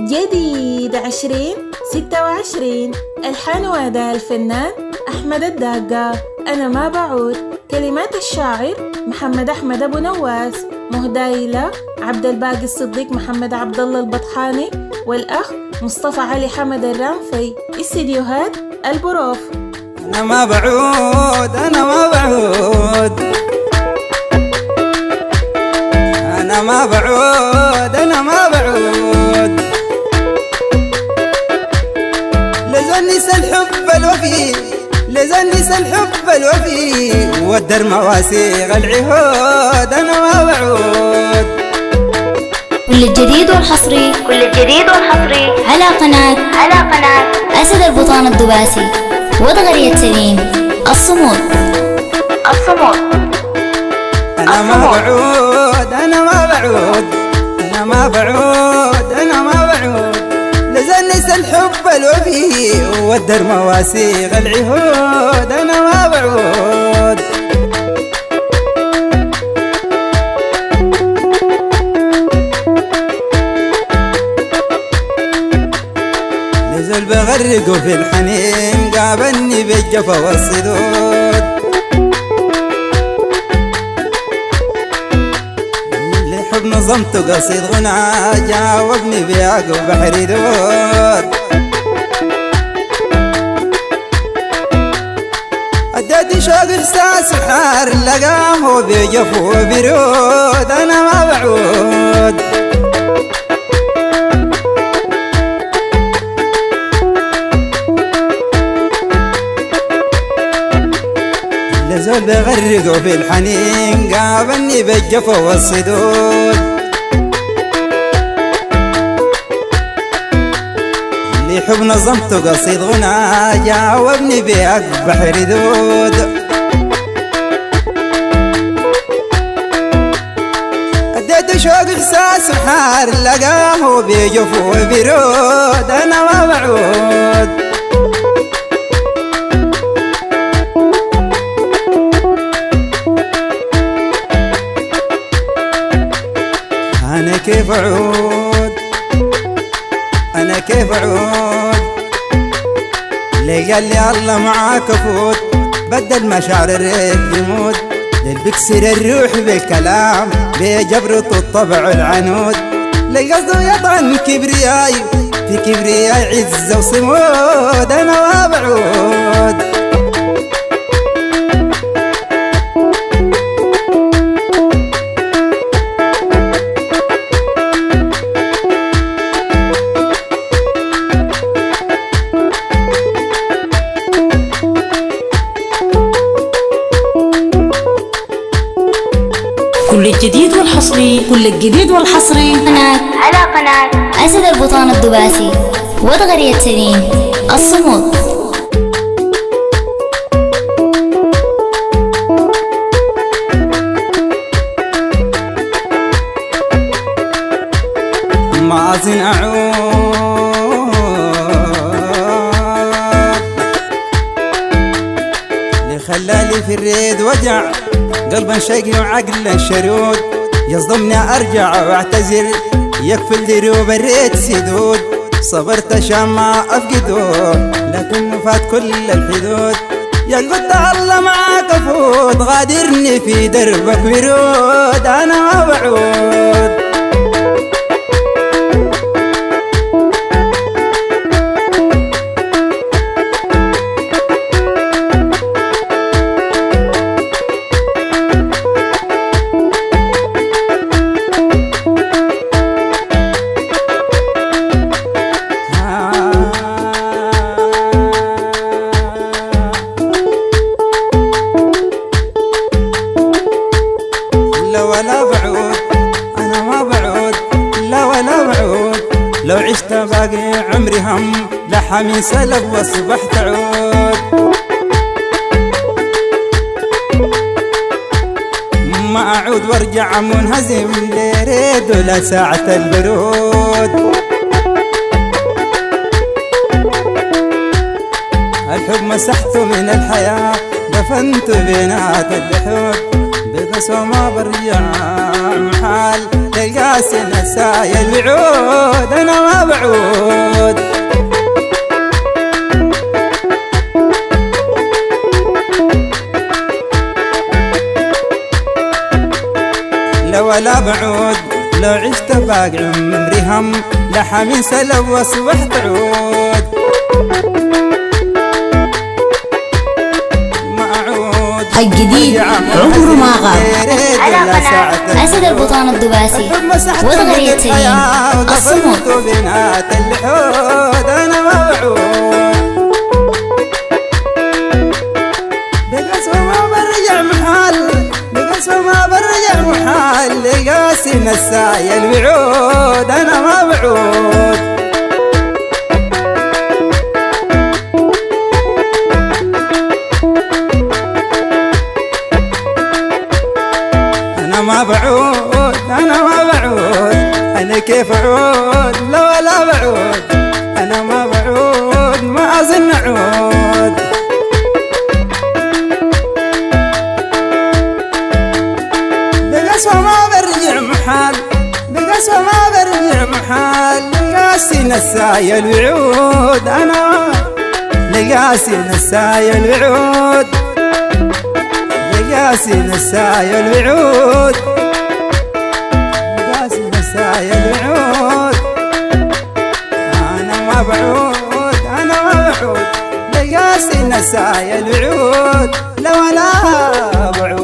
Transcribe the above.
جديد 2026. ألحان وأداء الفنان أحمد الداقة. أنا ما بعود. كلمات الشاعر محمد أحمد أبو نواس. مهداة إلى عبد الباقي الصديق محمد عبد الله البطحاني والأخ مصطفى علي حمد الرامفي. استديوهات البروف. أنا ما بعود أنا ما بعود أنا ما بعود أنا ما بعود لزنس الحب الوفي لزنس الحب الوفي ودر مواسيغ العهود. أنا ما بعود. كل الجديد والحصري على قناة أسد البطان الدباسي وضغرية سليم الصمود. أنا ما بعود أنا ما بعود أنا ما بعود أنا ما بعود لزنس الحب الوفي ودر مواسيغ العهود. أنا ما بعود. نزل بغرقه في الحنين قابلني بالجفا والصدود. لحب نظمت قصيد غنى جاوبني بيعقب بحر دود. أديت شوق إحساس وحار لقاه بجفو وبرود. أنا ما بعود. لزول بغرقه في الحنين قابلني بالجفا والصدود. اللي حب نظمت قصيد غنى جاوبني بأقبح ردود. أديت شوق إحساس وحار لقاه بجفو وبرود. أنا ما بعود. أنا كيف أعود أنا كيف أعود اللي قال لي الله معاك أفوت بدل مشاعر الريح يموت. للبكسر الروح بالكلام بجبرة الطبع العنود. لي قصده يطعن كبرياي في كبرياي عزة وصمود. أنا ما بعود. كل الجديد والحصري على قناة أسد البطان الدباسي وضغرية سليم الصمود. ما أزن أعود اللي خلالي في الريد وجع قلبا شقي وعقلا شرود. يصدمني أرجع واعتذر يكفي الدروب الريت سدود. صبرت عشان ما أفقده لكنه فات كل الحدود. يا قلت الله معاك أفوت غادرني في دربك ورود. أنا ما بعود. لا ولا بعود أنا ما بعود لا ولا بعود. لو عشت باقي عمري هم لحمي سلب واصبحت عود. ما أعود وارجع منهزم لريد ولا ساعة البرود. الحب مسحته من الحياة دفنت بينات اللحود. بس وما برجع محال للقاسي نسايا الوعود. أنا ما بعود. باقع عمري هم لحمين سلب واصبحت عود الجديد عمره ما غاب. على قناة أسد البطان الدباسي وتغرية سليم الصمود. بنات الحود أنا موعود بقسوة ما برجع محل بقسوة ما برجع محل لقاسي نساي الوعود أنا موعود أنا ما بعود أنا ما بعود أنا كيف أعود لا ولا بعود أنا ما بعود ما أظن أعود بقسوة ما برجع محل بقسوة ما برجع محل لقاسي نساي الوعود أنا لقاسي نساي الوعود لقاسي نساي الوعود لقاسي نساي الوعود أنا ما بعود أنا ما بعود لقاسي نساي الوعود لا ولا بعود